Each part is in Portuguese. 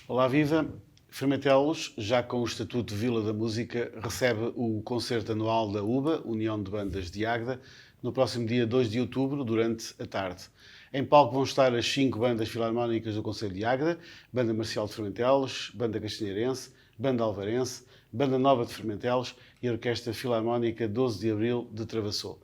Olá, viva! Fermentelos, já com o estatuto de Vila da Música, recebe o concerto anual da UBA, União de Bandas de Águeda, no próximo dia 2 de outubro, durante a tarde. Em palco vão estar as 5 bandas filarmónicas do Concelho de Águeda, Banda Marcial de Fermentelos, Banda Castelharense, Banda Alvarense, Banda Nova de Fermentelos e a Orquestra Filarmónica 12 de Abril de Travassou.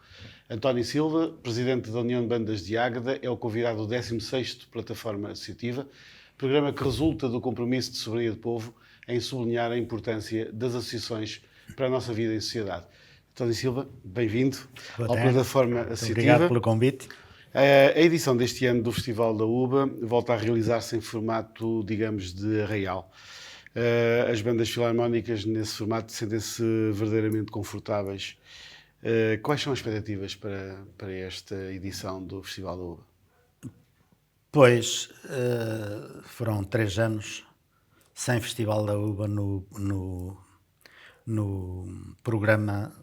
António Silva, presidente da União de Bandas de Águeda, é o convidado do 16º Plataforma Associativa, programa que resulta do compromisso de soberania do povo em sublinhar a importância das associações para a nossa vida em sociedade. António Silva, bem-vindo ao Plataforma Associativa. Obrigado pelo convite. A edição deste ano do Festival da UBA volta a realizar-se em formato, digamos, de arraial. As bandas filarmónicas nesse formato sentem-se verdadeiramente confortáveis. Quais são as expectativas para esta edição do Festival da UBA? Pois, foram 3 anos sem Festival da UBA no programa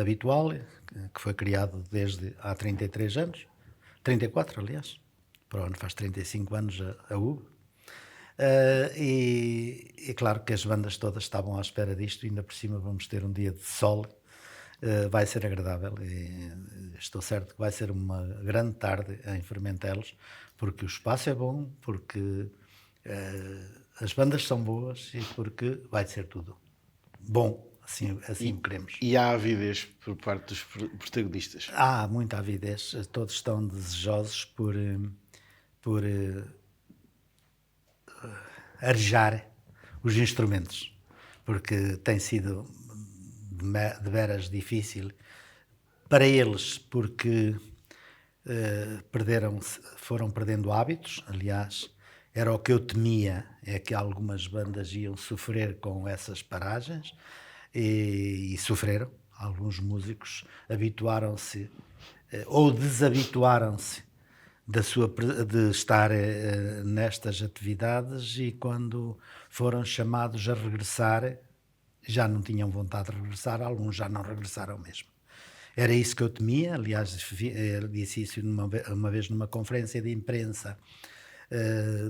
habitual, que foi criado desde há 33 anos, 34 aliás, para o ano faz 35 anos a UBA. E claro que as bandas todas estavam à espera disto, ainda por cima vamos ter um dia de sol, vai ser agradável e estou certo que vai ser uma grande tarde em Fermentelos, porque o espaço é bom, porque as bandas são boas e porque vai ser tudo bom, assim o queremos. E há avidez por parte dos protagonistas? Há muita avidez, todos estão desejosos por arejar os instrumentos, porque tem sido de veras difícil para eles, porque foram perdendo hábitos. Aliás, era o que eu temia, é que algumas bandas iam sofrer com essas paragens e sofreram. Alguns músicos habituaram-se ou desabituaram-se de estar nestas atividades e quando foram chamados a regressar já não tinham vontade de regressar, alguns já não regressaram mesmo. Era isso que eu temia, aliás, disse isso uma vez numa conferência de imprensa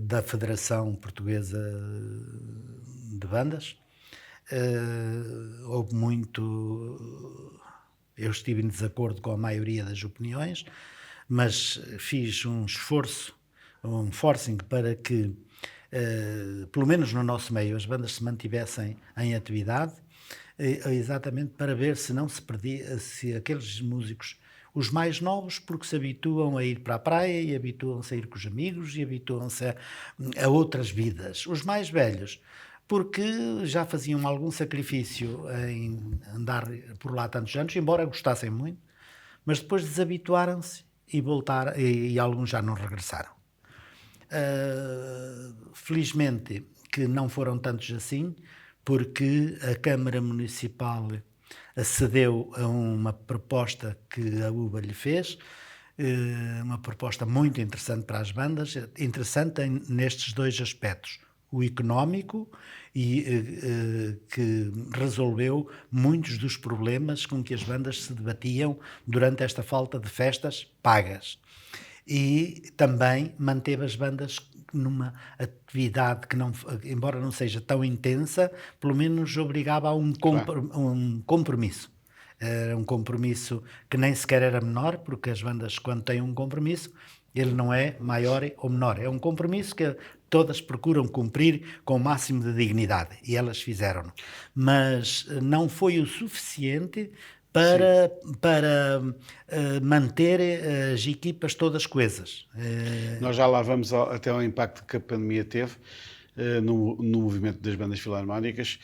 da Federação Portuguesa de Bandas. Houve muito... Eu estive em desacordo com a maioria das opiniões, mas fiz um esforço, um forcing para que, pelo menos no nosso meio, as bandas se mantivessem em atividade, exatamente para ver se não se perdia, se aqueles músicos, os mais novos, porque se habituam a ir para a praia e habituam-se a ir com os amigos e habituam-se a outras vidas. Os mais velhos, porque já faziam algum sacrifício em andar por lá tantos anos, embora gostassem muito, mas depois desabituaram-se e voltaram, e alguns já não regressaram. Felizmente que não foram tantos assim, porque a Câmara Municipal acedeu a uma proposta que a UBA lhe fez, uma proposta muito interessante para as bandas, interessante nestes 2 aspectos, o económico e que resolveu muitos dos problemas com que as bandas se debatiam durante esta falta de festas pagas. E também manteve as bandas numa atividade que, não, embora não seja tão intensa, pelo menos obrigava a um compromisso. Era um compromisso que nem sequer era menor, porque as bandas, quando têm um compromisso, ele não é maior ou menor. É um compromisso que todas procuram cumprir com o máximo de dignidade, e elas fizeram-no. Mas não foi o suficiente para manter as equipas todas coesas. Nós já lá vamos até ao impacto que a pandemia teve no movimento das bandas filarmónicas,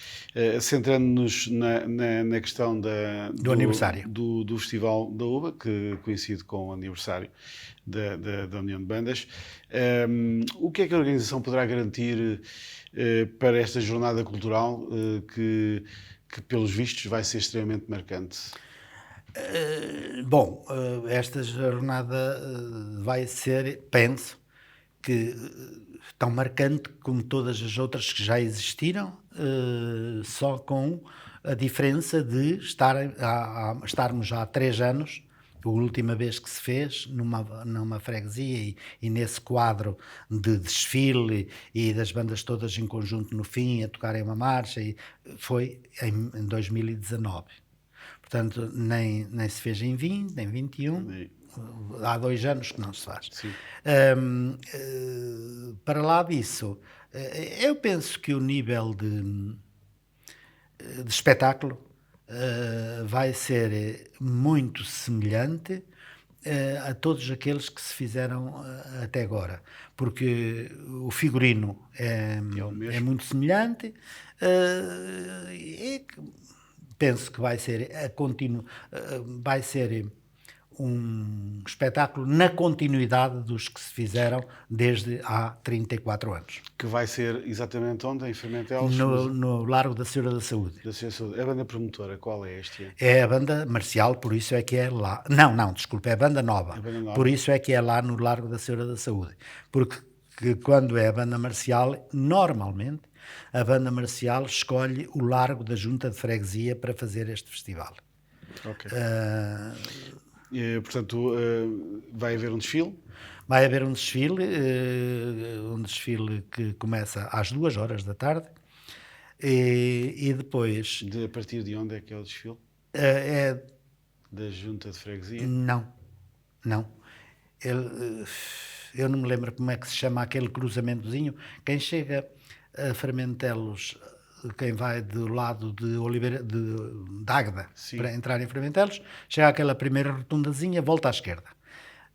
centrando-nos na questão do aniversário do Festival da UBA, que coincide com o aniversário da União de Bandas. O que é que a organização poderá garantir para esta jornada cultural que pelos vistos vai ser extremamente marcante? Esta jornada vai ser, penso, que tão marcante como todas as outras que já existiram, só com a diferença de estarmos já há 3 anos A última vez que se fez numa freguesia e nesse quadro de desfile e das bandas todas em conjunto no fim a tocarem uma marcha, foi em 2019. Portanto, nem se fez em 20, nem 21. Há 2 anos que não se faz. Para lá disso, eu penso que o nível de espetáculo vai ser muito semelhante a todos aqueles que se fizeram até agora, porque o figurino é muito semelhante, e penso que vai ser vai ser um espetáculo na continuidade dos que se fizeram desde há 34 anos. Que vai ser exatamente onde? Em Fermentelos? No Largo da Senhora da Saúde. A banda promotora, qual é este ano? É a banda marcial, por isso é que é lá. Não, desculpa, é a banda nova. Por isso é que é lá no Largo da Senhora da Saúde. Porque quando é a banda marcial, normalmente, a banda marcial escolhe o Largo da Junta de Freguesia para fazer este festival. Ok. Portanto, vai haver um desfile? Vai haver um desfile que começa às 2 horas da tarde e depois... A partir de onde é que é o desfile? Da Junta de Freguesia? Não. Eu não me lembro como é que se chama aquele cruzamentozinho. Quem chega a Fermentelos, quem vai do lado de Oliveira, de Águeda, para entrar em Fermentelos, chega àquela primeira rotundazinha, volta à esquerda.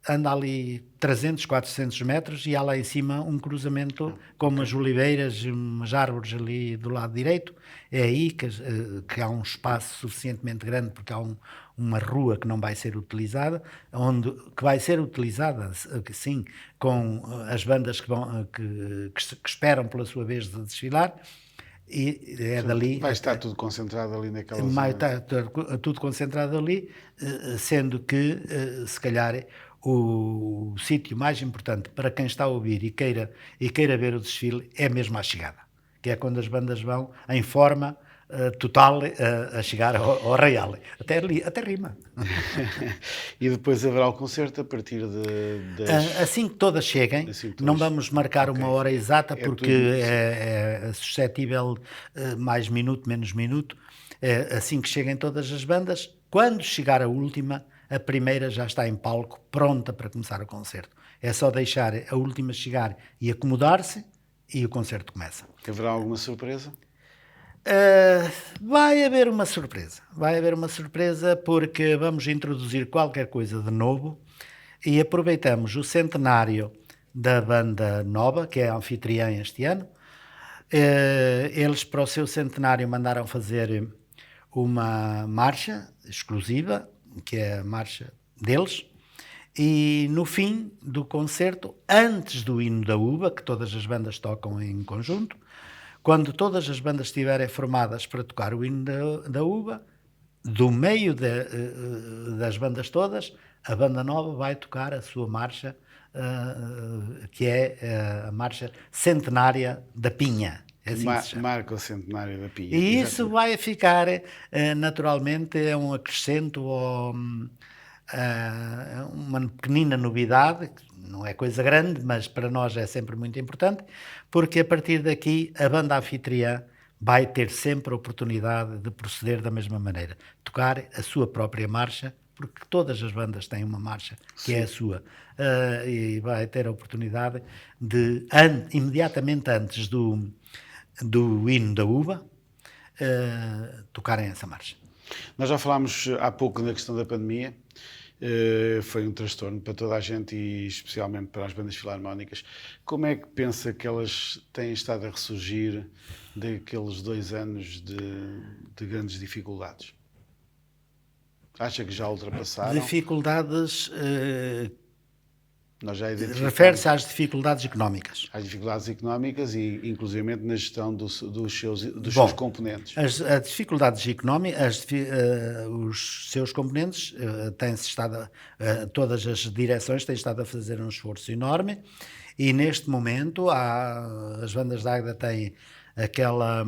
Anda ali 300, 400 metros e há lá em cima um cruzamento com umas oliveiras, umas árvores ali do lado direito. É aí que há um espaço suficientemente grande, porque há uma rua que não vai ser utilizada, que vai ser utilizada, sim, com as bandas que esperam pela sua vez de desfilar. E é dali... Vai estar tudo concentrado ali naquela zona. Vai estar tudo concentrado ali, sendo que, se calhar, o sítio mais importante para quem está a ouvir e queira ver o desfile é mesmo a chegada, que é quando as bandas vão em forma total a chegar ao Arraial. Até rima. E depois haverá o concerto a partir assim que todas cheguem, não vamos marcar uma hora exata, porque é suscetível mais minuto, menos minuto. Assim que cheguem todas as bandas, quando chegar a última, a primeira já está em palco, pronta para começar o concerto. É só deixar a última chegar e acomodar-se e o concerto começa. Haverá alguma surpresa? Vai haver uma surpresa porque vamos introduzir qualquer coisa de novo e aproveitamos o centenário da banda nova, que é a anfitriã este ano. Eles, para o seu centenário, mandaram fazer uma marcha exclusiva, que é a marcha deles, e no fim do concerto, antes do hino da uva, que todas as bandas tocam em conjunto, quando todas as bandas estiverem formadas para tocar o hino da uva, do meio das bandas todas, a banda nova vai tocar a sua marcha, que é a marcha centenária da Pinha. É assim que se chama. Marca o centenário da Pinha. E isso vai ficar, naturalmente, é um acrescento ou uma pequenina novidade, que não é coisa grande, mas para nós é sempre muito importante, porque a partir daqui a banda anfitriã vai ter sempre a oportunidade de proceder da mesma maneira, tocar a sua própria marcha, porque todas as bandas têm uma marcha que é a sua, e vai ter a oportunidade de, imediatamente antes do hino da uva, tocarem essa marcha. Nós já falámos há pouco na questão da pandemia. Foi um transtorno para toda a gente e especialmente para as bandas filarmónicas. Como é que pensa que elas têm estado a ressurgir daqueles 2 anos de grandes dificuldades? Acha que já ultrapassaram? Dificuldades... Nós já refere-se às dificuldades económicas. Às dificuldades económicas e, inclusivamente, na gestão dos seus componentes. As dificuldades económicas, os seus componentes, todas as direções têm estado a fazer um esforço enorme e, neste momento, as bandas de Águeda têm aquela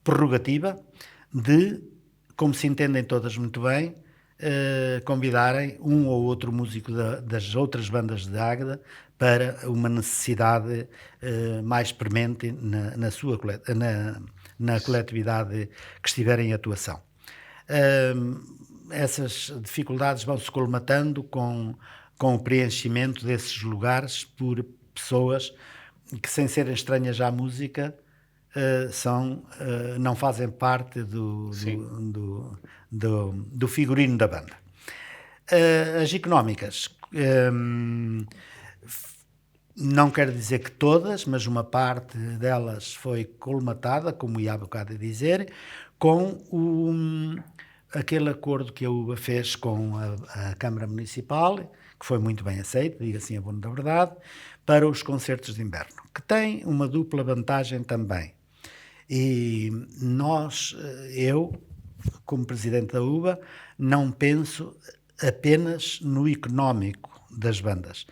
prerrogativa de, como se entendem todas muito bem, convidarem um ou outro músico das outras bandas de Águeda para uma necessidade mais premente na coletividade que estiver em atuação. Essas dificuldades vão-se colmatando com o preenchimento desses lugares por pessoas que, sem serem estranhas à música, não fazem parte do figurino da banda. As económicas, não quero dizer que todas, mas uma parte delas foi colmatada, como ia há bocado a dizer, com aquele acordo que a UBA fez com a Câmara Municipal, que foi muito bem aceito, diga assim a boa da verdade, para os concertos de inverno, que tem uma dupla vantagem também. E eu, como presidente da UBA, não penso apenas no económico das bandas.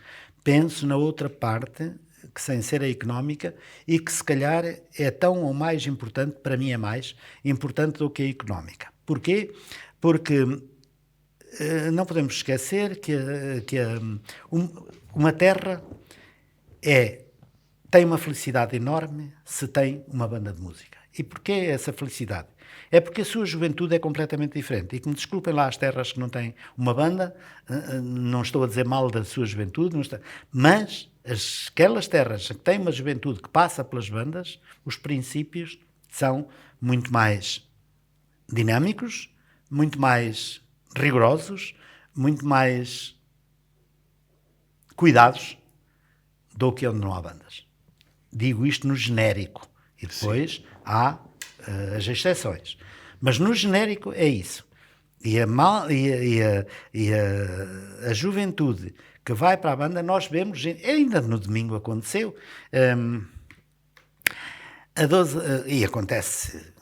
Penso na outra parte, que sem ser a económica, e que se calhar é tão ou mais importante, para mim é mais importante do que a económica. Porquê? Porque não podemos esquecer que uma terra tem uma felicidade enorme se tem uma banda de música. E porquê essa felicidade? É porque a sua juventude é completamente diferente. E que me desculpem lá as terras que não têm uma banda, não estou a dizer mal da sua juventude, mas aquelas terras que têm uma juventude que passa pelas bandas, os princípios são muito mais dinâmicos, muito mais rigorosos, muito mais cuidados do que onde não há bandas. Digo isto no genérico. E depois há as exceções. Mas no genérico é isso. E a juventude que vai para a banda, nós vemos, ainda no domingo aconteceu, e acontece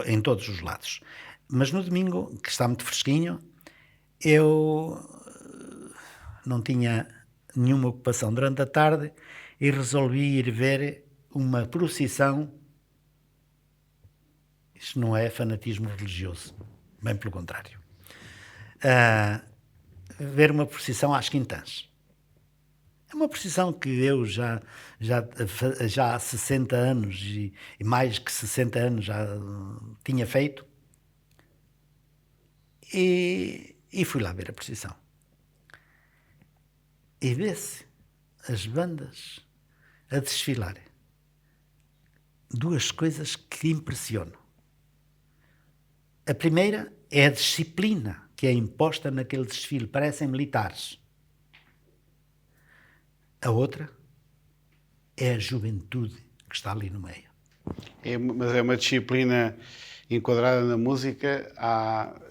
em todos os lados. Mas no domingo, que está muito fresquinho, eu não tinha nenhuma ocupação durante a tarde e resolvi ir ver uma procissão. Isto não é fanatismo religioso, bem pelo contrário. Ver uma procissão às Quintãs. É uma procissão que eu já há 60 anos e mais que 60 anos já tinha feito. E fui lá ver a procissão. E vê-se as bandas a desfilarem. Duas coisas que impressionam. A primeira é a disciplina que é imposta naquele desfile. Parecem militares. A outra é a juventude que está ali no meio. Mas é uma disciplina enquadrada na música,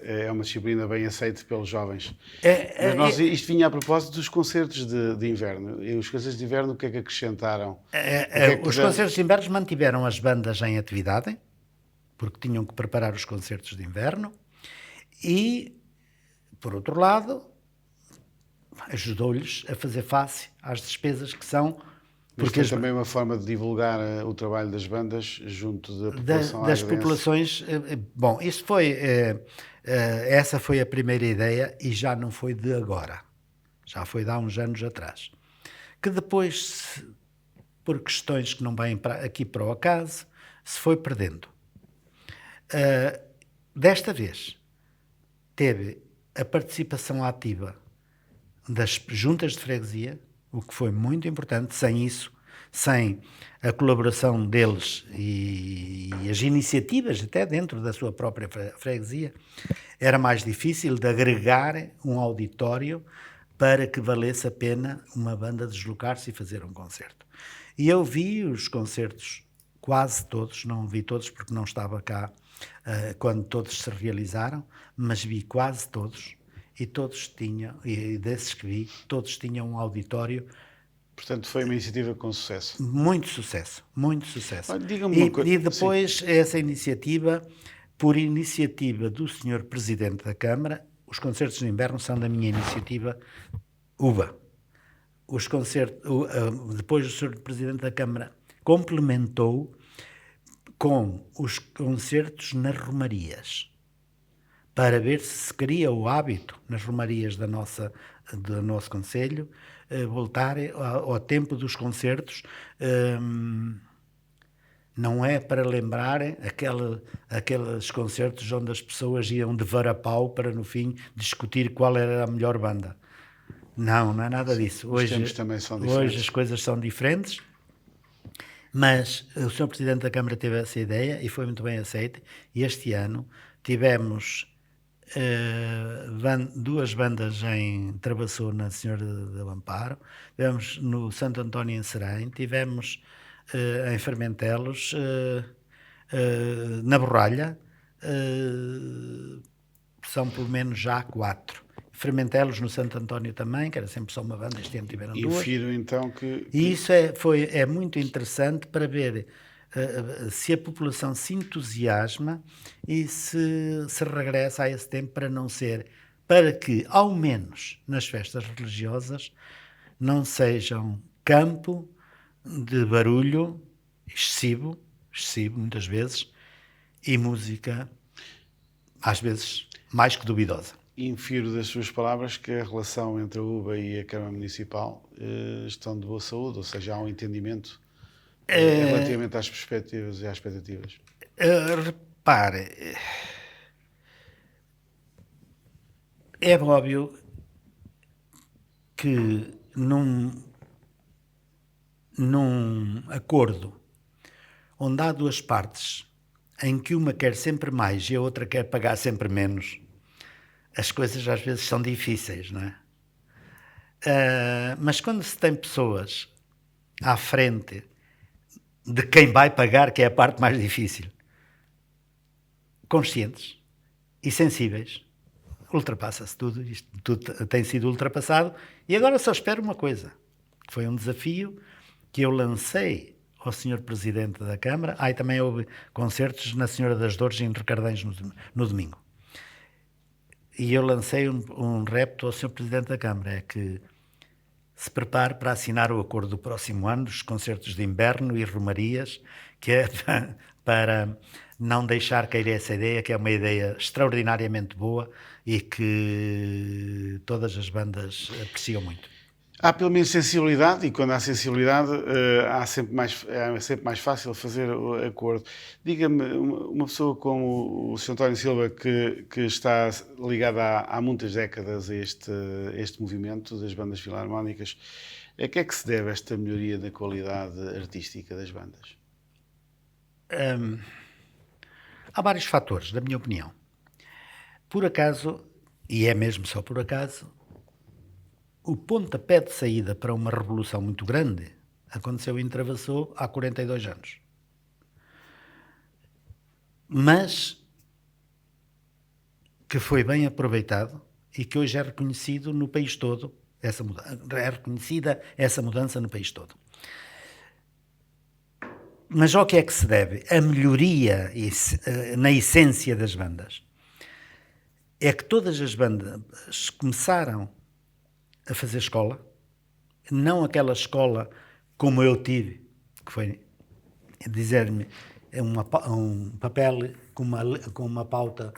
é uma disciplina bem aceita pelos jovens. Isto vinha a propósito dos concertos de inverno. E os concertos de inverno, o que é que acrescentaram? Os concertos de inverno mantiveram as bandas em atividade, porque tinham que preparar os concertos de inverno, e, por outro lado, ajudou-lhes a fazer face às despesas que são... Porque também uma forma de divulgar o trabalho das bandas junto da população das populações. Bom, isso foi... essa foi a primeira ideia e já não foi de agora. Já foi de há uns anos atrás. Que depois, por questões que não vêm aqui para o acaso, se foi perdendo. Desta vez, teve a participação ativa das juntas de freguesia, o que foi muito importante. Sem isso, sem a colaboração deles e as iniciativas até dentro da sua própria freguesia, era mais difícil de agregar um auditório para que valesse a pena uma banda deslocar-se e fazer um concerto. E eu vi os concertos, quase todos, não vi todos porque não estava cá quando todos se realizaram, mas vi quase todos. E todos tinham, e desses que vi, todos tinham um auditório. Portanto, foi uma iniciativa com sucesso. Muito sucesso, muito sucesso. E depois, essa iniciativa, por iniciativa do Sr. Presidente da Câmara, os concertos de inverno são da minha iniciativa UBA. Depois o Sr. Presidente da Câmara complementou com os concertos nas romarias. para ver se cria o hábito nas romarias do nosso concelho, voltar ao tempo dos concertos. Não é para lembrar aqueles concertos onde as pessoas iam de varapau para, no fim, discutir qual era a melhor banda. Não é nada disso. Os tempos também são diferentes. Hoje as coisas são diferentes, mas o Sr. Presidente da Câmara teve essa ideia e foi muito bem aceita. E este ano tivemos duas bandas em Travassou, na Senhora do Amparo, tivemos no Santo António em Serém, tivemos em Fermentelos, na Borralha, são pelo menos já 4. Fermentelos no Santo António também, que era sempre só uma banda, este ano tiveram 2. Infiro então que... E isso é muito interessante para ver se a população se entusiasma e se regressa a esse tempo, para que, ao menos nas festas religiosas, não sejam campo de barulho excessivo, muitas vezes, e música, às vezes, mais que duvidosa. Infiro das suas palavras que a relação entre a UBA e a Câmara Municipal estão de boa saúde, ou seja, há um entendimento relativamente às perspectivas e às expectativas. Repare, é óbvio que num acordo onde há duas partes em que uma quer sempre mais e a outra quer pagar sempre menos, as coisas às vezes são difíceis, não é? Mas quando se tem pessoas à frente de quem vai pagar, que é a parte mais difícil, conscientes e sensíveis, ultrapassa-se tudo. Isto tudo tem sido ultrapassado e agora só espero uma coisa, que foi um desafio que eu lancei ao Sr. Presidente da Câmara. E também houve concertos na Senhora das Dores em Recardães no domingo. E eu lancei um repto ao Sr. Presidente da Câmara, é que se prepare para assinar o acordo do próximo ano dos concertos de inverno e romarias, que é para não deixar cair essa ideia, que é uma ideia extraordinariamente boa e que todas as bandas apreciam muito. Há pelo menos sensibilidade, e quando há sensibilidade é sempre mais fácil fazer o acordo. Diga-me, uma pessoa como o Sr. António Silva, que está ligado há muitas décadas a este movimento das bandas filarmónicas, a que é que se deve esta melhoria da qualidade artística das bandas? Há vários fatores, da minha opinião. Por acaso, e é mesmo só por acaso, o pontapé de saída para uma revolução muito grande aconteceu em Travassou há 42 anos. Mas que foi bem aproveitado e que hoje é reconhecido no país todo, é reconhecida essa mudança no país todo. Mas ao que é que se deve? A melhoria na essência das bandas. É que todas as bandas começaram a fazer escola, não aquela escola como eu tive, que foi dizer-me um papel com uma pauta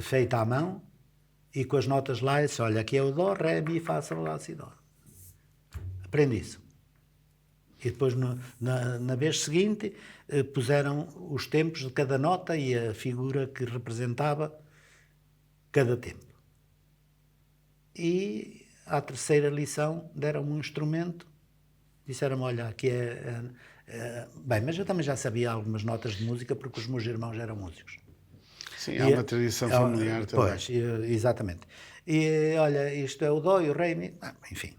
feita à mão e com as notas lá, e disse, olha, aqui é o Dó, Ré, Mi, Fá, Sol, Lá, Si, Dó. Aprende isso. E depois, na vez seguinte, puseram os tempos de cada nota e a figura que representava cada tempo. E à terceira lição deram-me um instrumento, disseram-me, olha, aqui bem, mas eu também já sabia algumas notas de música porque os meus irmãos eram músicos. Sim, há uma tradição familiar também. Pois, exatamente. E olha, isto é o Dó e o Ré, enfim.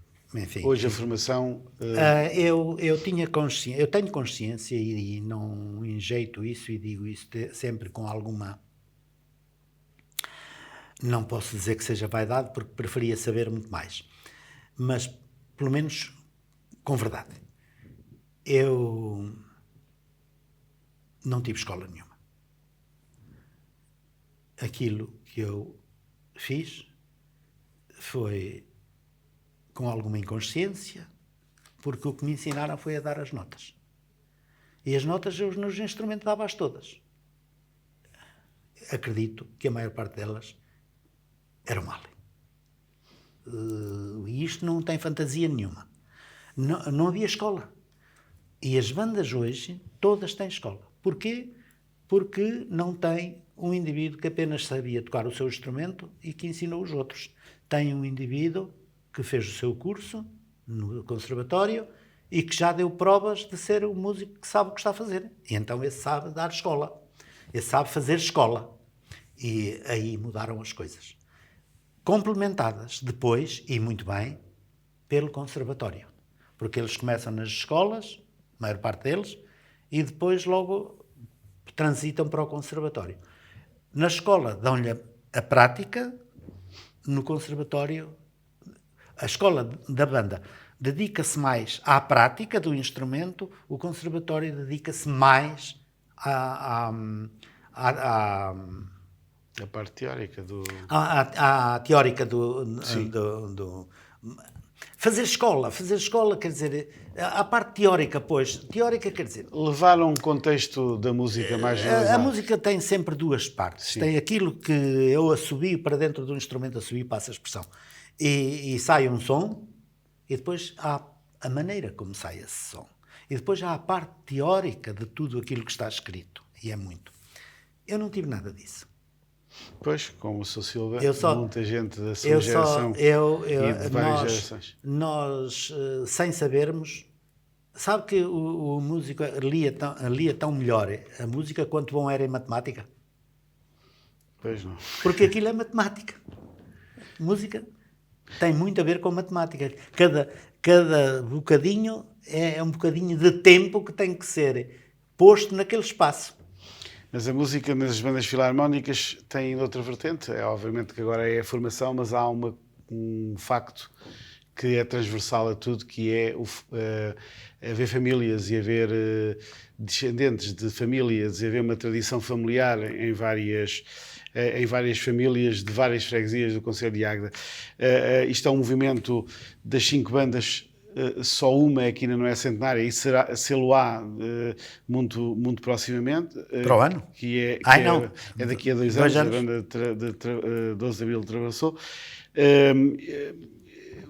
Hoje a formação... Eu tenho consciência e não enjeito isso e digo isso sempre com alguma... Não posso dizer que seja vaidade, porque preferia saber muito mais. Mas, pelo menos, com verdade. Eu não tive escola nenhuma. Aquilo que eu fiz foi com alguma inconsciência, porque o que me ensinaram foi a dar as notas. E as notas eu nos instrumentos dava-as todas. Acredito que a maior parte delas era o Mali. E isto não tem fantasia nenhuma. Não havia escola. E as bandas hoje, todas têm escola. Porquê? Porque não tem um indivíduo que apenas sabia tocar o seu instrumento e que ensinou os outros. Tem um indivíduo que fez o seu curso no conservatório e que já deu provas de ser um músico que sabe o que está a fazer. E então esse sabe dar escola. Esse sabe fazer escola. E aí mudaram as coisas. Complementadas depois, e muito bem, pelo conservatório. Porque eles começam nas escolas, a maior parte deles, e depois logo transitam para o conservatório. Na escola dão-lhe a prática, no conservatório, a escola da banda dedica-se mais à prática do instrumento, o conservatório dedica-se mais à parte teórica à teórica fazer escola quer dizer, a parte teórica, pois, teórica quer dizer... Levar a um contexto da música mais generalizado. A música tem sempre duas partes. Sim. Tem aquilo que eu assobio para dentro do instrumento, assobio, passa a expressão, e sai um som, e depois há a maneira como sai esse som. E depois há a parte teórica de tudo aquilo que está escrito, e é muito. Eu não tive nada disso. Pois, como o Sr. Silva, muita gente da sua geração e de várias gerações. Nós, sem sabermos, sabe que o músico lia tão melhor a música quanto bom era em matemática? Pois não. Porque aquilo é matemática. Música tem muito a ver com matemática. Cada bocadinho é um bocadinho de tempo que tem que ser posto naquele espaço. Mas a música nas bandas filarmónicas tem outra vertente. É obviamente que agora é a formação, mas há um facto que é transversal a tudo, que é haver famílias e haver descendentes de famílias e haver uma tradição familiar em várias famílias de várias freguesias do concelho de Águeda. Isto é um movimento das 5 bandas. Só uma é que ainda não é centenária e ser-lo-á muito, muito proximamente. Para o ano? É daqui a 2 anos, a banda de 12 de Abril atravessou.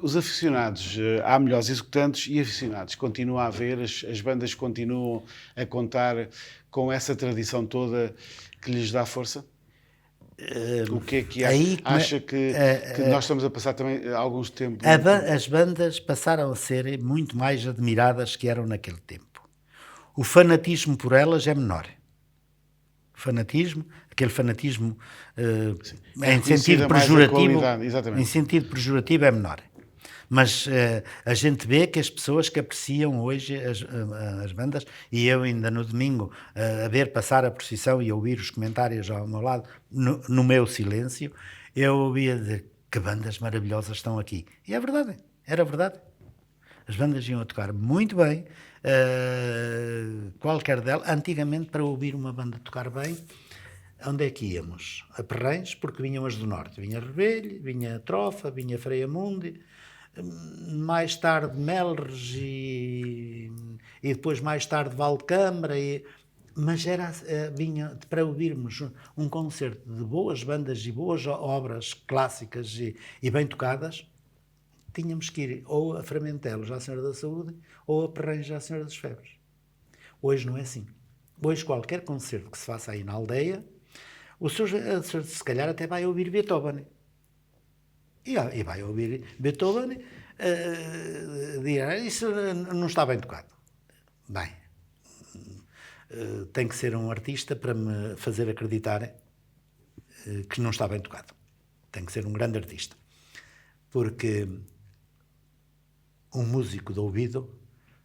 Os aficionados, há melhores executantes e aficionados, continua a haver, as bandas continuam a contar com essa tradição toda que lhes dá força? O que é que acha que nós estamos a passar também alguns tempos? As bandas passaram a ser muito mais admiradas que eram naquele tempo. O fanatismo por elas é menor. Aquele fanatismo em sentido pejorativo é menor. Mas a gente vê que as pessoas que apreciam hoje as bandas, e eu ainda no domingo, a ver passar a procissão e a ouvir os comentários ao meu lado, no meu silêncio, eu ouvia dizer que bandas maravilhosas estão aqui. E é verdade, era verdade. As bandas iam a tocar muito bem, qualquer delas. Antigamente, para ouvir uma banda tocar bem, onde é que íamos? A Perrens, porque vinham as do Norte. Vinha Rebelho, vinha Trofa, vinha Freiamundi, mais tarde Melres e depois mais tarde Valcâmara, mas vinha para ouvirmos um concerto de boas bandas e boas obras clássicas e bem tocadas, tínhamos que ir ou a Framentelos à Senhora da Saúde ou a Perrenja à Senhora das Febres. Hoje não é assim. Hoje qualquer concerto que se faça aí na aldeia, o senhor se calhar até vai ouvir Beethoven. E vai ouvir Beethoven, dirá, isso não está bem tocado. Bem, tem que ser um artista para me fazer acreditar que não está bem tocado. Tem que ser um grande artista. Porque um músico de ouvido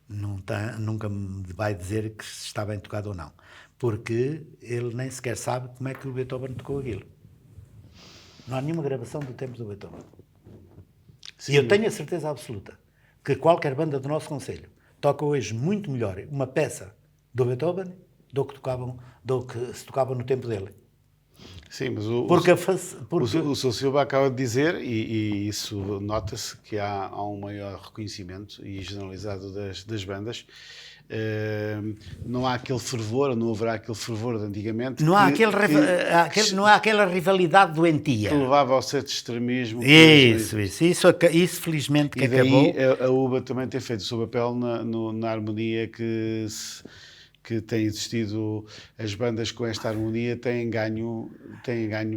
nunca me vai dizer que está bem tocado ou não. Porque ele nem sequer sabe como é que o Beethoven tocou aquilo. Não há nenhuma gravação do tempo do Beethoven. Sim. E eu tenho a certeza absoluta que qualquer banda do nosso concelho toca hoje muito melhor uma peça do Beethoven do que se tocava no tempo dele. Sim, mas o Sr. Silva acaba de dizer, e isso nota-se, que há um maior reconhecimento e generalizado das bandas. não há aquele fervor, ou não haverá aquele fervor de antigamente. Não há, não há aquela rivalidade doentia. Que levava ao certo extremismo. Isso felizmente que e daí acabou. A UBA também tem feito o seu papel na harmonia que tem existido. As bandas com esta harmonia têm ganho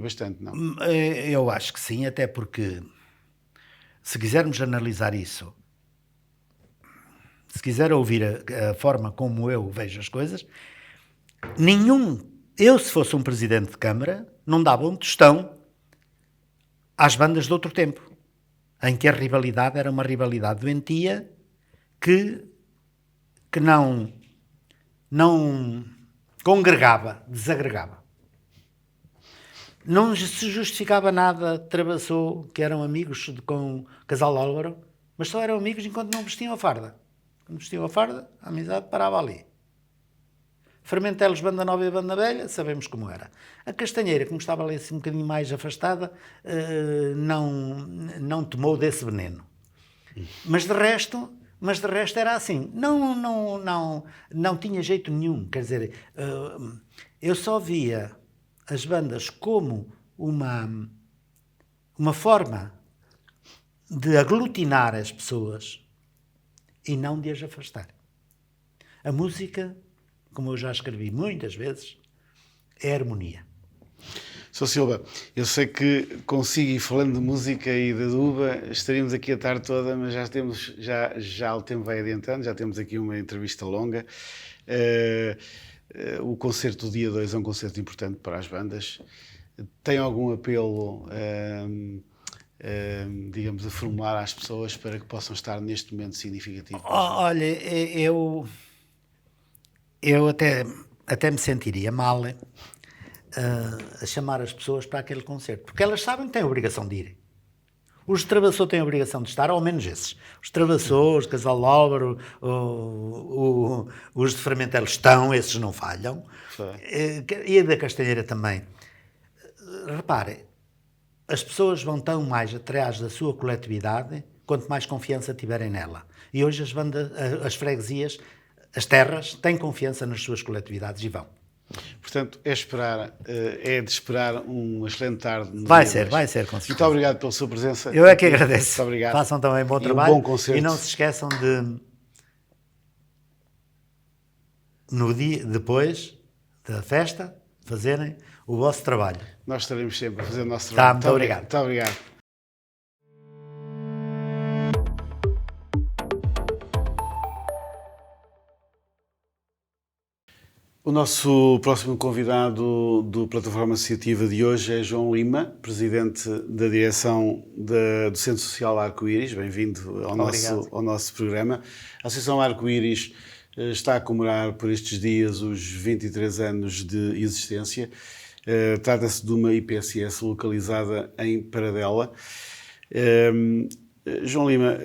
bastante, não? Eu acho que sim, até porque se quisermos analisar isso, se quiser ouvir a forma como eu vejo as coisas, eu se fosse um presidente de Câmara, não dava um tostão às bandas de outro tempo, em que a rivalidade era uma rivalidade doentia que não congregava, desagregava. Não se justificava nada, Travassou, que eram amigos com o casal Álvaro, mas só eram amigos enquanto não vestiam a farda. Quando vestiam a farda, a amizade parava ali. Fermentelos, banda nova e banda velha, sabemos como era. A Castanheira, como estava ali assim um bocadinho mais afastada, não tomou desse veneno. Mas de resto era assim. Não tinha jeito nenhum. Quer dizer, eu só via as bandas como uma forma de aglutinar as pessoas e não de as afastar. A música, como eu já escrevi muitas vezes, é harmonia. Sr. Silva, eu sei que consigo ir falando de música e da UBA, estaríamos aqui a tarde toda, mas já o tempo vai adiantando, já temos aqui uma entrevista longa. O concerto do dia 2 é um concerto importante para as bandas. Tem algum apelo, digamos, a formular às pessoas para que possam estar neste momento significativo? Olha, eu até me sentiria mal a chamar as pessoas para aquele concerto, porque elas sabem que têm a obrigação de ir. Os de Travassou têm a obrigação de estar, ao menos esses. Os de Travassou, os de Casal Álvaro, os de Fermentel estão, esses não falham. E a da Castanheira também. Repare, as pessoas vão tão mais atrás da sua coletividade quanto mais confiança tiverem nela. E hoje as bandas, as freguesias, as terras, têm confiança nas suas coletividades e vão. Portanto, é de esperar uma excelente tarde. Vai ser, com certeza. Muito obrigado pela sua presença. Eu é que agradeço. Muito obrigado. Façam também bom trabalho. Bom concerto. E não se esqueçam de, no dia depois da festa, fazerem o vosso trabalho. Nós estaremos sempre a fazer o nosso trabalho. Muito obrigado. Muito obrigado. O nosso próximo convidado do Plataforma Associativa de hoje é João Lima, presidente da direção do Centro Social Arco-Íris. Bem-vindo ao nosso programa. A Associação Arco-Íris está a comemorar por estes dias os 23 anos de existência. Trata-se de uma IPSS localizada em Paradela. João Lima,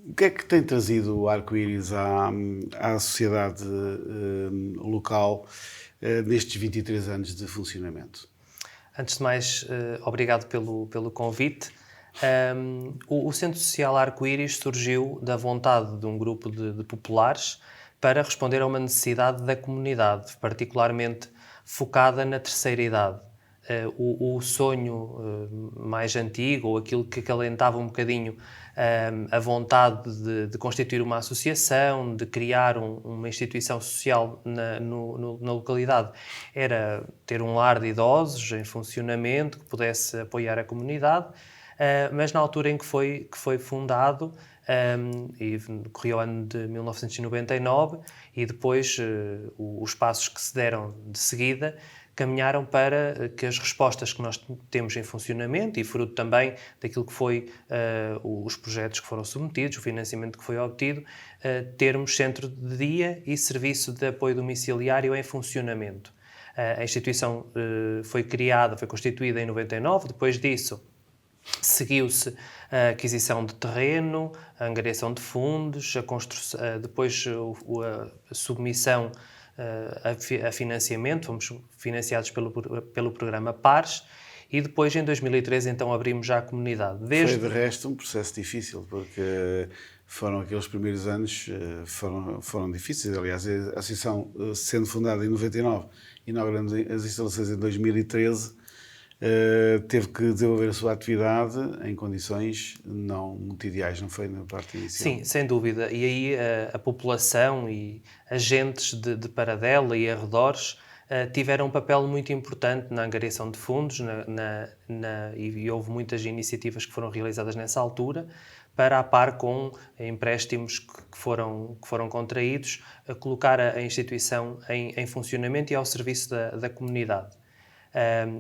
o que é que tem trazido o Arco-Íris à sociedade local nestes 23 anos de funcionamento? Antes de mais, obrigado pelo convite. O Centro Social Arco-Íris surgiu da vontade de um grupo de populares para responder a uma necessidade da comunidade, particularmente focada na terceira idade. O sonho mais antigo, ou aquilo que acalentava um bocadinho a vontade de constituir uma associação, de criar uma instituição social na localidade, era ter um lar de idosos em funcionamento que pudesse apoiar a comunidade, mas na altura em que foi fundado, e corria o ano de 1999, e depois os passos que se deram de seguida caminharam para que as respostas que nós temos em funcionamento, e fruto também daquilo que foi os projetos que foram submetidos, o financiamento que foi obtido, termos centro de dia e serviço de apoio domiciliário em funcionamento. A instituição foi constituída em 99, depois disso seguiu-se a aquisição de terreno, a angariação de fundos, depois a submissão a financiamento, fomos financiados pelo programa PARES, e depois, em 2013, então abrimos já a comunidade. Foi, de resto, um processo difícil, porque foram aqueles primeiros anos, foram difíceis. Aliás, a Associação, sendo fundada em 99, inauguramos as instalações em 2013, teve que desenvolver a sua atividade em condições não muito ideais, não foi na parte inicial? Sim, sem dúvida. E aí a população e agentes de Paradela e arredores tiveram um papel muito importante na angariação de fundos e houve muitas iniciativas que foram realizadas nessa altura para, a par com empréstimos que foram contraídos, a colocar a instituição em funcionamento e ao serviço da comunidade.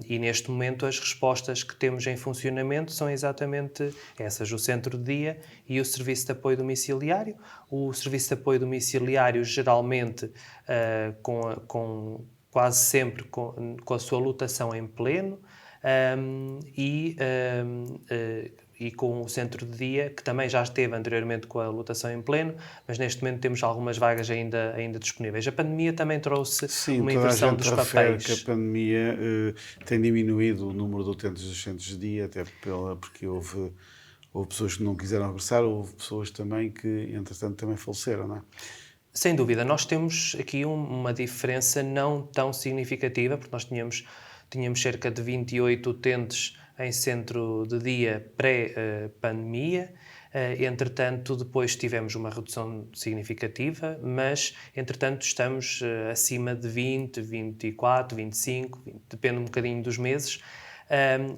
E neste momento as respostas que temos em funcionamento são exatamente essas, o centro de dia e o serviço de apoio domiciliário. O serviço de apoio domiciliário geralmente quase sempre com a sua lotação em pleno, e com o centro de dia, que também já esteve anteriormente com a lotação em pleno, mas neste momento temos algumas vagas ainda disponíveis. A pandemia também trouxe uma inversão dos papéis. Que a pandemia tem diminuído o número de utentes dos centros de dia, até porque houve pessoas que não quiseram regressar, houve pessoas também que, entretanto, também faleceram, não é? Sem dúvida. Nós temos aqui uma diferença não tão significativa, porque nós tínhamos cerca de 28 utentes em centro de dia pré-pandemia. Entretanto, depois tivemos uma redução significativa, mas, entretanto, estamos acima de 20, 24, 25, 20, depende um bocadinho dos meses.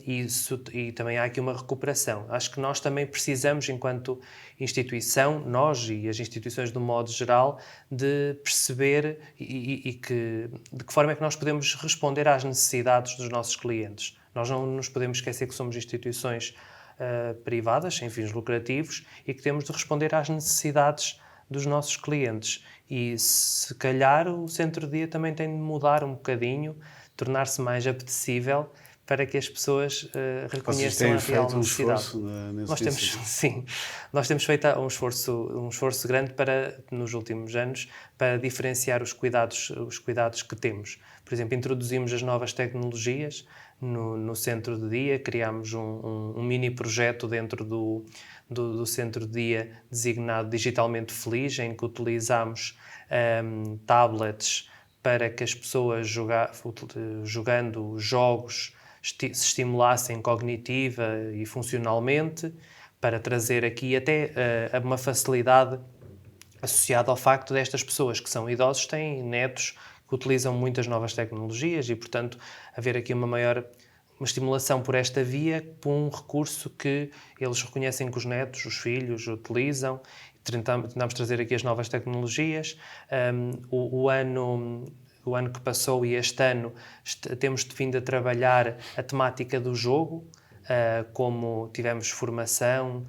E também há aqui uma recuperação. Acho que nós também precisamos, enquanto instituição, nós e as instituições de um modo geral, de perceber de que forma é que nós podemos responder às necessidades dos nossos clientes. Nós não nos podemos esquecer que somos instituições privadas, sem fins lucrativos, e que temos de responder às necessidades dos nossos clientes. E, se calhar, o centro de dia também tem de mudar um bocadinho, tornar-se mais apetecível, para que as pessoas reconheçam a real necessidade. Nós temos feito um esforço grande nos últimos anos para diferenciar os cuidados que temos. Por exemplo, introduzimos as novas tecnologias no centro de dia, criámos um mini projeto dentro do centro de dia designado Digitalmente Feliz, em que utilizámos tablets para que as pessoas jogando jogos se estimulassem cognitiva e funcionalmente, para trazer aqui até uma facilidade associada ao facto destas pessoas que são idosos têm netos que utilizam muitas novas tecnologias e, portanto, haver aqui uma estimulação por esta via, por um recurso que eles reconhecem que os netos, os filhos, utilizam. Tentamos trazer aqui as novas tecnologias. O ano que passou e este ano temos vindo a trabalhar a temática do jogo, como tivemos formação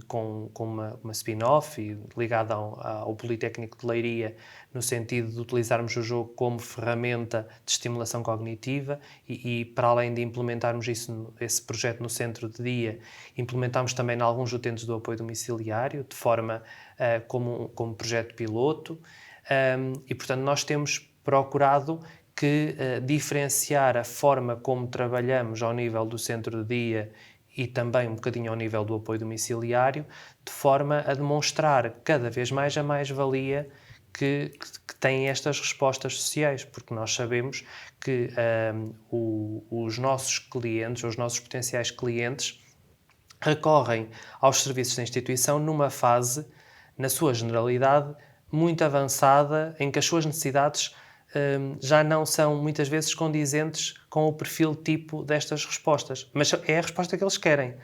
com uma spin-off ligada ao Politécnico de Leiria, no sentido de utilizarmos o jogo como ferramenta de estimulação cognitiva e para além de implementarmos esse projeto no centro de dia, implementámos também em alguns utentes do apoio domiciliário, de forma como projeto piloto, e portanto nós temos procurado diferenciar a forma como trabalhamos ao nível do centro de dia e também um bocadinho ao nível do apoio domiciliário, de forma a demonstrar cada vez mais a mais-valia que têm estas respostas sociais, porque nós sabemos que os nossos clientes, os nossos potenciais clientes, recorrem aos serviços da instituição numa fase, na sua generalidade, muito avançada, em que as suas necessidades já não são muitas vezes condizentes com o perfil tipo destas respostas, mas é a resposta que eles querem.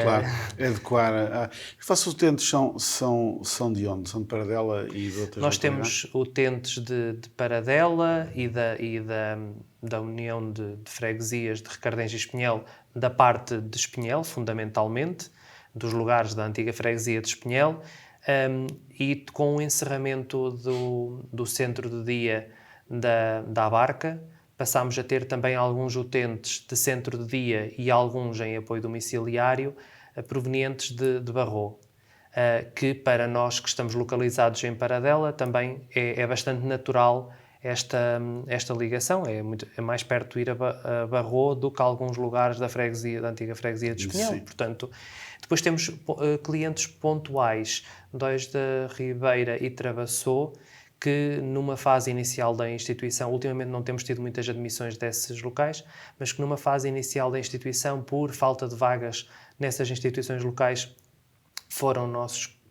Claro, adequar. Os vossos utentes são de onde? São de Paradela e de outras? Nós temos utentes de Paradela e da União de Freguesias de Recardens e Espinhel, da parte de Espinhel, fundamentalmente, dos lugares da antiga freguesia de Espinhel, e com o encerramento do centro de dia da Abarca, passámos a ter também alguns utentes de centro de dia e alguns em apoio domiciliário provenientes de Barro, que para nós que estamos localizados em Paradela também é bastante natural esta ligação. É mais perto ir a Barro do que a alguns lugares da antiga freguesia de Espinhel. Sim. Portanto, depois temos clientes pontuais, dois da Ribeira e Travassou, que numa fase inicial da instituição, ultimamente não temos tido muitas admissões desses locais, mas que numa fase inicial da instituição, por falta de vagas nessas instituições locais,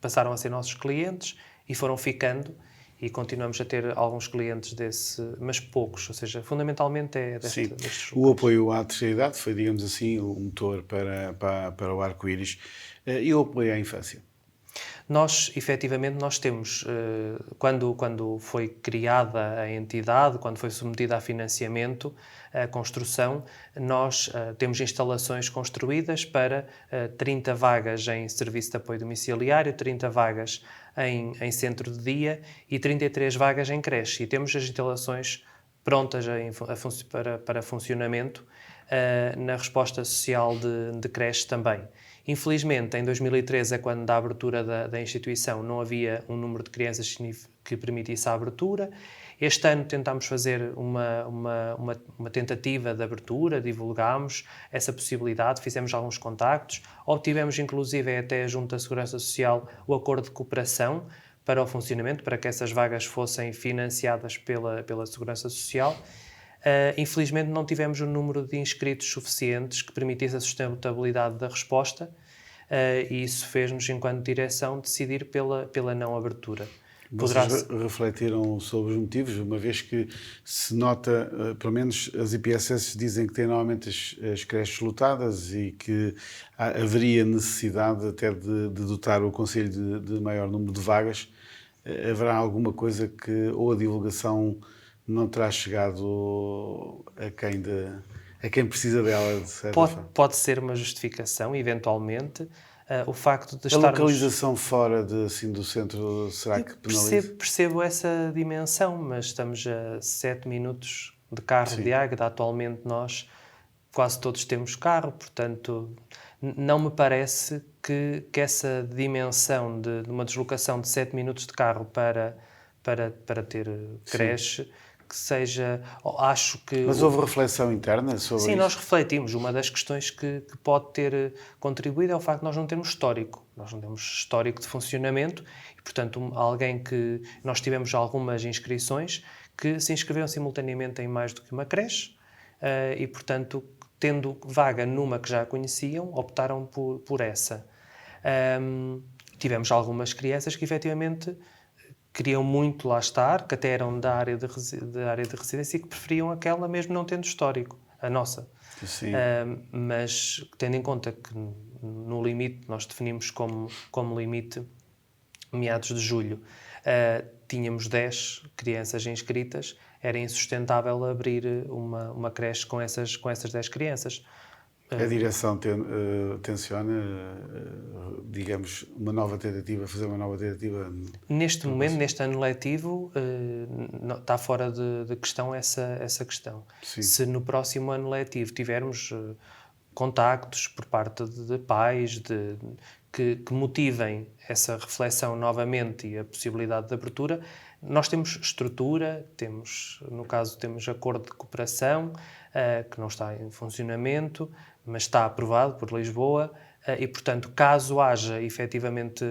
passaram a ser nossos clientes e foram ficando, e continuamos a ter alguns clientes mas poucos, ou seja, fundamentalmente é destes locais. O apoio à terceira idade foi, digamos assim, o motor para o arco-íris. E o apoio à infância? Nós, efetivamente, temos, quando foi criada a entidade, quando foi submetida a financiamento, a construção, nós temos instalações construídas para 30 vagas em serviço de apoio domiciliário, 30 vagas em centro de dia e 33 vagas em creche. E temos as instalações prontas para funcionamento na resposta social de creche também. Infelizmente, em 2013, é quando da abertura da instituição, não havia um número de crianças que permitisse a abertura. Este ano tentámos fazer uma tentativa de abertura, divulgámos essa possibilidade, fizemos alguns contactos, obtivemos inclusive até junto da Segurança Social o acordo de cooperação para o funcionamento, para que essas vagas fossem financiadas pela Segurança Social. Infelizmente não tivemos um número de inscritos suficientes que permitisse a sustentabilidade da resposta, e isso fez-nos, enquanto direção, decidir pela não abertura. Vocês refletiram sobre os motivos, uma vez que se nota, pelo menos as IPSS dizem que têm normalmente as creches lotadas e que haveria necessidade até de dotar o Conselho de maior número de vagas. Haverá alguma coisa que ou a divulgação não terá chegado a quem precisa dela, de certa forma? Pode ser uma justificação, eventualmente. O facto de estarmos... A localização fora do centro, será que penaliza? Percebo essa dimensão, mas estamos a 7 minutos de carro de Águeda. Atualmente nós quase todos temos carro, portanto não me parece que essa dimensão de uma deslocação de 7 minutos de carro para ter creche... que seja, acho que... Mas houve reflexão interna sobre isso? Sim, nós refletimos. Uma das questões que pode ter contribuído é o facto de nós não termos histórico. Nós não temos histórico de funcionamento e, portanto, nós tivemos algumas inscrições que se inscreveram simultaneamente em mais do que uma creche e, portanto, tendo vaga numa que já conheciam, optaram por essa. Tivemos algumas crianças que, efetivamente, queriam muito lá estar, que até eram da área de residência e que preferiam aquela mesmo não tendo histórico, a nossa. Sim. Mas tendo em conta que no limite, nós definimos como limite meados de julho, tínhamos 10 crianças inscritas, era insustentável abrir uma creche com essas 10 crianças. A direção tenciona, digamos, fazer uma nova tentativa? Neste momento, neste ano letivo, está fora de questão essa questão. Sim. Se no próximo ano letivo tivermos contactos por parte de pais que motivem essa reflexão novamente e a possibilidade de abertura, nós temos estrutura, no caso temos acordo de cooperação, que não está em funcionamento, mas está aprovado por Lisboa, e, portanto, caso haja efetivamente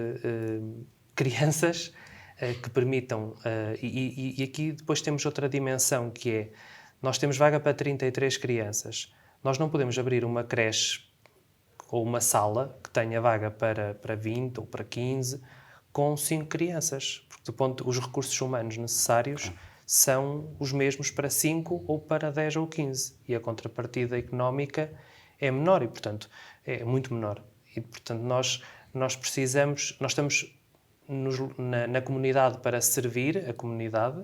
crianças que permitam... E aqui depois temos outra dimensão, que é, nós temos vaga para 33 crianças. Nós não podemos abrir uma creche ou uma sala que tenha vaga para 20 ou para 15 com 5 crianças, porque os recursos humanos necessários são os mesmos para 5 ou para 10 ou 15, e a contrapartida económica é menor e, portanto, é muito menor. E, portanto, nós estamos na comunidade para servir a comunidade.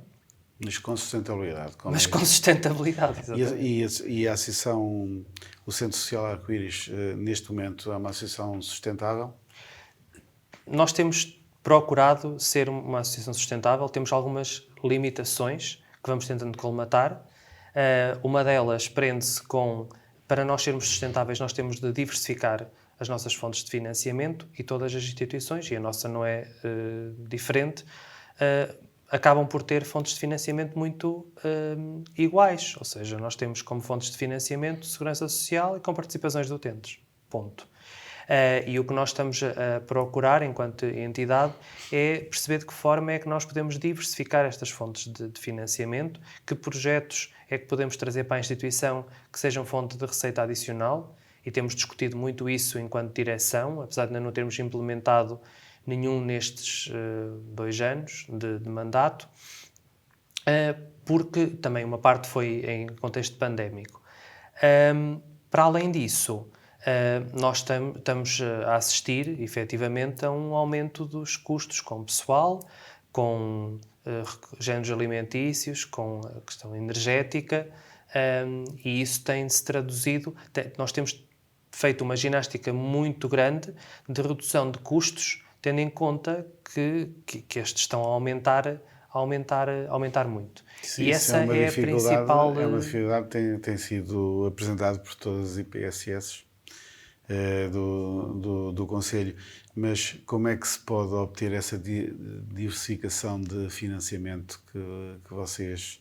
Mas com sustentabilidade. Com sustentabilidade, exatamente. E a associação, o Centro Social Arco-Íris, neste momento, é uma associação sustentável? Nós temos procurado ser uma associação sustentável, temos algumas limitações que vamos tentando colmatar. Uma delas prende-se com... Para nós sermos sustentáveis, nós temos de diversificar as nossas fontes de financiamento, e todas as instituições, e a nossa não é diferente, acabam por ter fontes de financiamento muito iguais. Ou seja, nós temos como fontes de financiamento segurança social e com participações de utentes. Ponto. E o que nós estamos a procurar enquanto entidade é perceber de que forma é que nós podemos diversificar estas fontes de financiamento, que projetos é que podemos trazer para a instituição que sejam fonte de receita adicional, e temos discutido muito isso enquanto direção, apesar de ainda não termos implementado nenhum nestes 2 anos de mandato, porque também uma parte foi em contexto pandémico. Para além disso, nós estamos a assistir, efetivamente, a um aumento dos custos com pessoal, com géneros alimentícios, com a questão energética, e isso tem-se traduzido... Nós temos feito uma ginástica muito grande de redução de custos, tendo em conta que estes estão a aumentar muito. Sim, E essa é a principal... É uma dificuldade que tem sido apresentado por todas as IPSS do Conselho. Mas como é que se pode obter essa diversificação de financiamento que vocês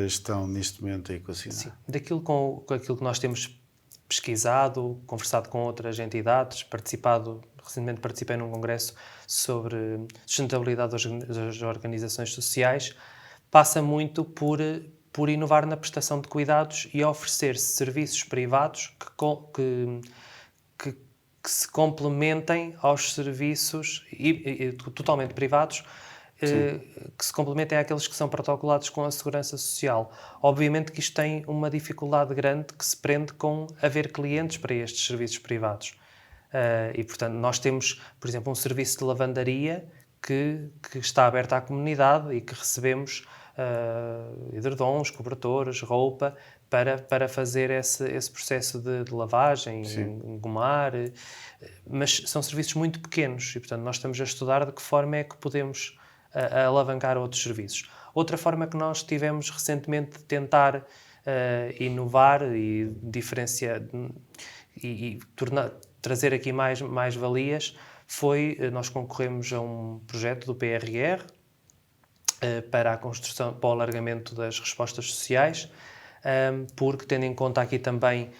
estão neste momento a equacionar? Sim, daquilo com aquilo que nós temos pesquisado, conversado com outras entidades, recentemente participei num congresso sobre sustentabilidade das organizações sociais, passa muito por inovar na prestação de cuidados e oferecer serviços privados que se complementem aos serviços totalmente privados, que se complementem àqueles que são protocolados com a Segurança Social. Obviamente que isto tem uma dificuldade grande que se prende com haver clientes para estes serviços privados. E, portanto, nós temos, por exemplo, um serviço de lavandaria que está aberto à comunidade e que recebemos edredons, cobertores, roupa, para fazer esse processo de lavagem, engomar, mas são serviços muito pequenos e, portanto, nós estamos a estudar de que forma é que podemos alavancar outros serviços. Outra forma que nós tivemos recentemente de tentar inovar e diferenciar e trazer aqui mais valias foi, nós concorremos a um projeto do PRR para a construção, para o alargamento das respostas sociais, porque tendo em conta aqui também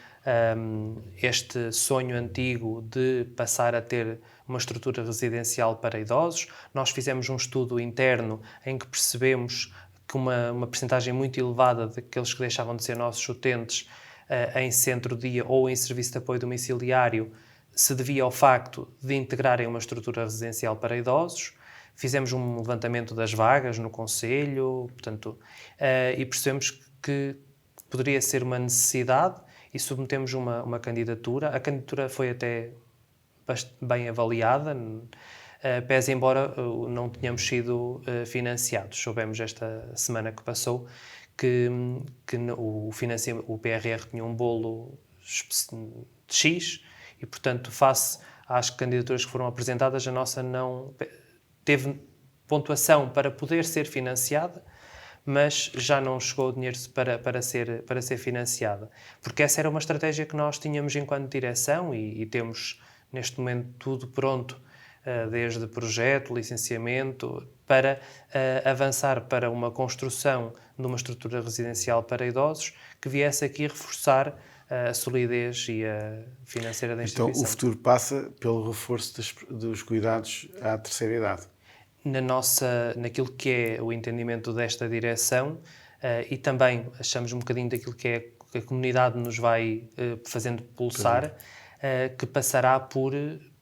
este sonho antigo de passar a ter uma estrutura residencial para idosos, nós fizemos um estudo interno em que percebemos que uma percentagem muito elevada daqueles que deixavam de ser nossos utentes em centro-dia ou em serviço de apoio domiciliário se devia ao facto de integrarem uma estrutura residencial para idosos. Fizemos um levantamento das vagas no Conselho, portanto, e percebemos que poderia ser uma necessidade e submetemos uma candidatura. A candidatura foi até bem avaliada, pese embora não tenhamos sido financiados. Soubemos esta semana que passou que o PRR tinha um bolo de X e, portanto, face às candidaturas que foram apresentadas, a nossa não teve pontuação para poder ser financiada, mas já não chegou o dinheiro para ser financiada. Porque essa era uma estratégia que nós tínhamos enquanto direção e temos neste momento tudo pronto, desde projeto, licenciamento, para avançar para uma construção de uma estrutura residencial para idosos que viesse aqui reforçar a solidez e a financeira da instituição. Então o futuro passa pelo reforço dos cuidados à terceira idade. Naquilo que é o entendimento desta direção e também achamos um bocadinho daquilo que é que a comunidade nos vai fazendo pulsar, que passará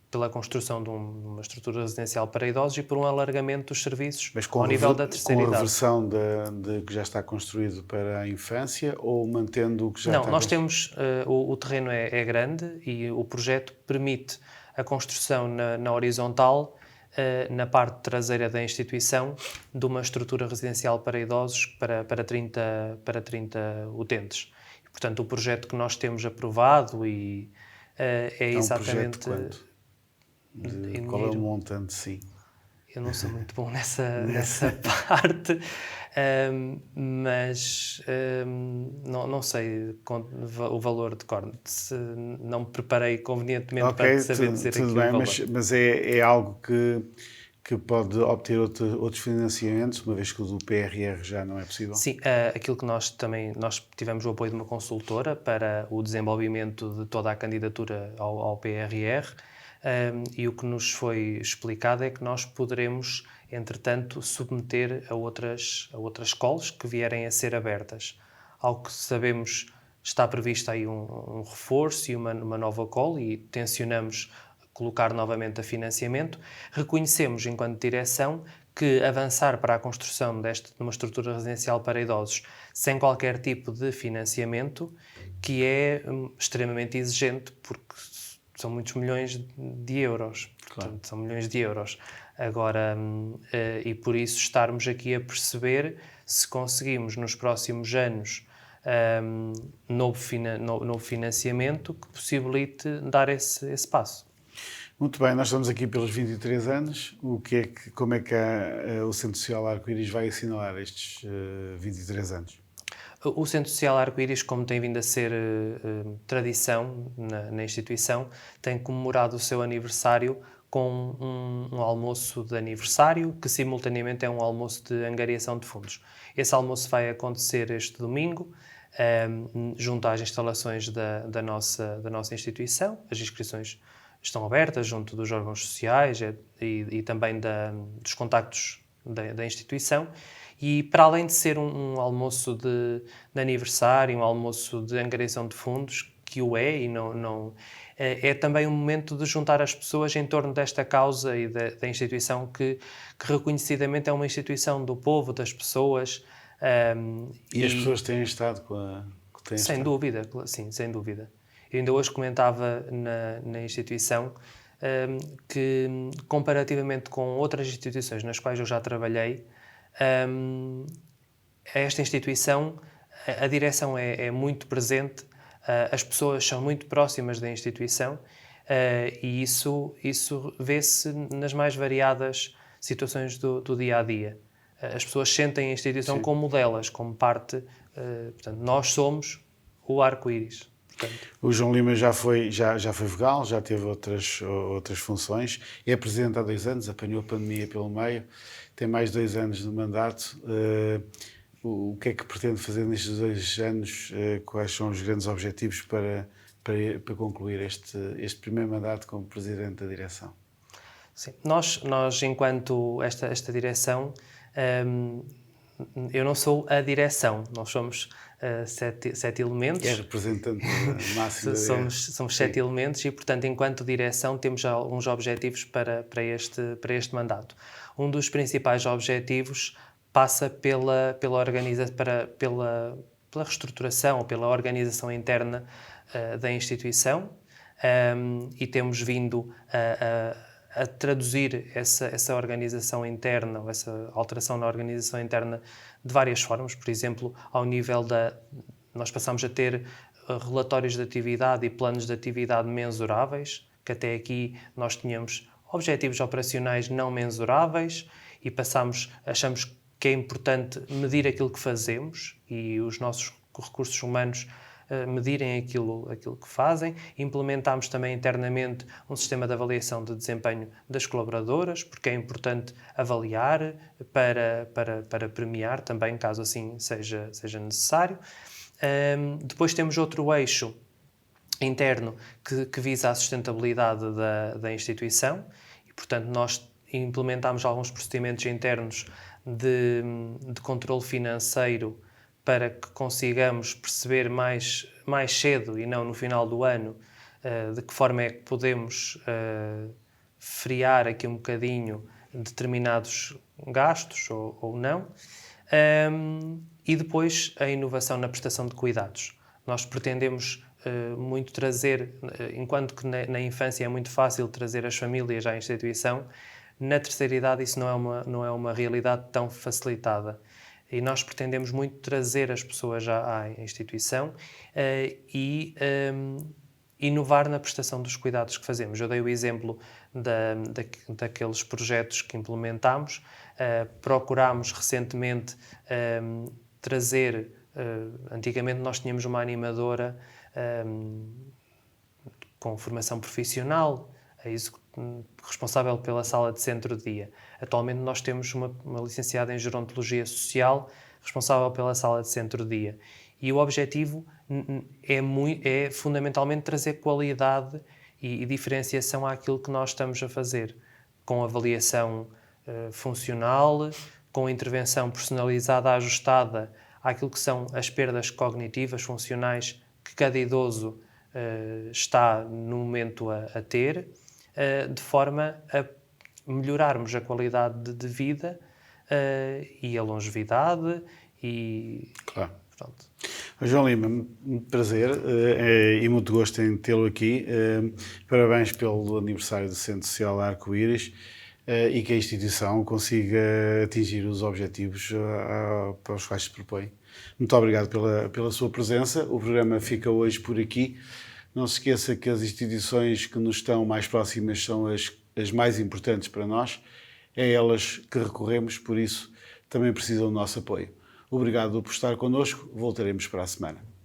pela construção de uma estrutura residencial para idosos e por um alargamento dos serviços ao nível da terceira idade. Com a reversão de que já está construído para a infância ou mantendo o que já está construído? Não, nós temos... o terreno é grande e o projeto permite a construção na horizontal, na parte traseira da instituição, de uma estrutura residencial para idosos para 30 utentes. E, portanto, o projeto que nós temos aprovado é exatamente... Um projeto de quanto? Qual é o montante, sim? Eu não sou muito bom nessa parte, mas não sei o valor de cor. Não me preparei convenientemente para saber dizer aqui o valor. Mas é algo que pode obter outros financiamentos, uma vez que o do PRR já não é possível? Sim, aquilo que nós tivemos o apoio de uma consultora para o desenvolvimento de toda a candidatura ao PRR, e o que nos foi explicado é que nós poderemos, entretanto, submeter a outras calls que vierem a ser abertas. Ao que sabemos, está previsto aí um reforço e uma nova call, e tencionamos colocar novamente a financiamento. Reconhecemos, enquanto direção, que avançar para a construção de uma estrutura residencial para idosos sem qualquer tipo de financiamento, que é extremamente exigente, porque são muitos milhões de euros. Claro. Portanto, são milhões de euros. Agora, e por isso estarmos aqui a perceber se conseguimos nos próximos anos novo financiamento que possibilite dar esse passo. Muito bem, nós estamos aqui pelos 23 anos. Como é que o Centro Social Arco-Íris vai assinalar estes 23 anos? O Centro Social Arco-Íris, como tem vindo a ser tradição na instituição, tem comemorado o seu aniversário com um almoço de aniversário, que simultaneamente é um almoço de angariação de fundos. Esse almoço vai acontecer este domingo, junto às instalações da nossa instituição. As inscrições estão abertas junto dos órgãos sociais e também dos contactos da instituição. E para além de ser um almoço de aniversário, um almoço de angariação de fundos, que o é, e é também um momento de juntar as pessoas em torno desta causa e da instituição que reconhecidamente é uma instituição do povo, das pessoas. E as pessoas têm estado sem dúvida, sim, sem dúvida. Eu ainda hoje comentava na instituição que, comparativamente com outras instituições nas quais eu já trabalhei, esta instituição, a direção é muito presente, as pessoas são muito próximas da instituição, e isso vê-se nas mais variadas situações do dia-a-dia. As pessoas sentem a instituição como delas, como parte. Portanto, nós somos o arco-íris. O João Lima já foi vogal, já teve outras funções, é presidente há 2 anos, apanhou a pandemia pelo meio, tem mais 2 anos de mandato. O que é que pretende fazer nestes 2 anos? Quais são os grandes objetivos para concluir este primeiro mandato como presidente da direção? Sim. Nós enquanto esta direção, eu não sou a direção, nós somos 7 elementos. É representante máximo da somos 7 elementos e, portanto, enquanto direção temos alguns objetivos para este mandato. Um dos principais objetivos passa pela reestruturação ou pela organização interna da instituição, e temos vindo a traduzir essa organização interna, ou essa alteração na organização interna de várias formas. Por exemplo, ao nível nós passamos a ter relatórios de atividade e planos de atividade mensuráveis, que até aqui nós tínhamos objetivos operacionais não mensuráveis e achamos que é importante medir aquilo que fazemos e os nossos recursos humanos medirem aquilo que fazem. Implementámos também internamente um sistema de avaliação de desempenho das colaboradoras, porque é importante avaliar para premiar também, caso assim seja necessário. Depois temos outro eixo interno que visa a sustentabilidade da instituição e, portanto, nós implementámos alguns procedimentos internos de controle financeiro para que consigamos perceber mais cedo e não no final do ano de que forma é que podemos frear aqui um bocadinho determinados gastos ou não. E depois a inovação na prestação de cuidados. Nós pretendemos muito trazer, enquanto que na infância é muito fácil trazer as famílias à instituição, na terceira idade isso não é uma realidade tão facilitada. E nós pretendemos muito trazer as pessoas à instituição e inovar na prestação dos cuidados que fazemos. Eu dei o exemplo daqueles projetos que implementámos. Procurámos recentemente trazer... antigamente nós tínhamos uma animadora com formação profissional, responsável pela sala de centro-dia. Atualmente nós temos uma licenciada em Gerontologia Social responsável pela sala de centro-dia. E o objetivo é fundamentalmente trazer qualidade e diferenciação àquilo que nós estamos a fazer, com avaliação funcional, com intervenção personalizada, ajustada àquilo que são as perdas cognitivas, funcionais, que cada idoso está no momento a ter, de forma a melhorarmos a qualidade de vida e a longevidade e... Claro. Pronto. João Lima, muito prazer e muito gosto em tê-lo aqui. Parabéns pelo aniversário do Centro Social Arco-Íris e que a instituição consiga atingir os objetivos para os quais se propõe. Muito obrigado pela sua presença. O programa fica hoje por aqui. Não se esqueça que as instituições que nos estão mais próximas são as mais importantes para nós. É a elas que recorremos, por isso também precisam do nosso apoio. Obrigado por estar connosco. Voltaremos para a semana.